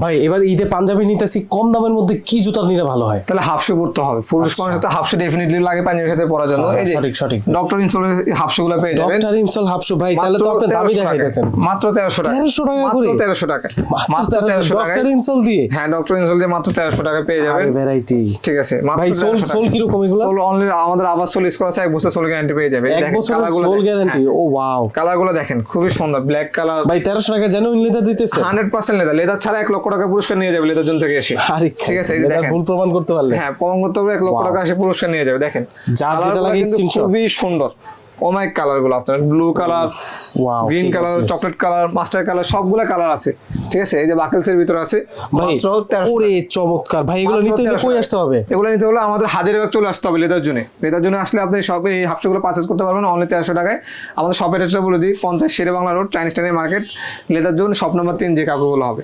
ভাই এবার ঈদে পাঞ্জাবি নিতেছি, কম দামের মধ্যে কি জুতা নিলে ভালো হয়? তাহলে হাফ শু পড়তে হবে, পুরুষ মানুষের তো হাফ শু ডেফিনেটলি লাগে পাঞ্জাবির সাথে পরার জন্য। এই যে সঠিক ডক্টর ইনসোলের হাফ শু গুলো পেয়ে যাবেন। ডক্টর ইনসোল হাফ শু ভাই, তাহলে তো আপনি দামি দেখাইতেছেন। মাত্র 1300 টাকা। 1300 টাকা করে? মাত্র 1300 টাকা, মাত্র 1300 টাকা। ডক্টর ইনসোল দিয়ে? হ্যাঁ, ডক্টর ইনসোল দিয়ে মাত্র 1300 টাকা পেয়ে যাবেন। ভ্যারাইটি, ঠিক আছে। ভাই সোল কি রকম এগুলো? সোল অনলি আমাদের আবার সোল ইউজ করা আছে, 1 বছর সোল গ্যারান্টি পেয়ে যাবেন। এক বছরের সোল গ্যারান্টি? ও ওয়াও, কালারগুলো দেখেন খুবই সুন্দর, ব্ল্যাক কালার। ভাই 1300 টাকা জেনুইন লেদার দিতেছে? 100% লেদার, লেদার ছাড়া 1 লক্ষ টাকা পুরস্কার নিয়ে যাবে লেদার জোন থেকে এসে। ঠিক আছে, এই যে দেখেন, ভুল প্রমাণ করতে পারলে? হ্যাঁ, প্রমাণ করতে পারলে 1 লক্ষ টাকা এসে পুরস্কার নিয়ে যাবে। দেখেন যার যেটা লাগে স্ক্রিনশট। খুবই সুন্দর অনেক কালার গুলো, আপনার blue colour, green colour, chocolate colour, master colour, সবগুলা কালার আছে। ঠিক আছে, এই যে বাকেলসের ভিতর আছে মাত্র 1300। ওরে চমৎকার ভাই, এগুলো নিতে হলে কই আসতে হবে? এগুলো নিতে হলে আমাদের হাজারীবাগ চলে আসতে হবে লেদার জোনে। লেদার জোনে আসলে আপনি সব এই হাফশোগুলো পারচেজ করতে পারবেন অনলি 1300 টাকায়। আমাদের শপের অ্যাড্রেসটা বলে দিই, 50 শেরে বাংলা রোড, চাইনিজ টাইনের market, leather zone, shop number 3, যে কাকুগুলো হবে।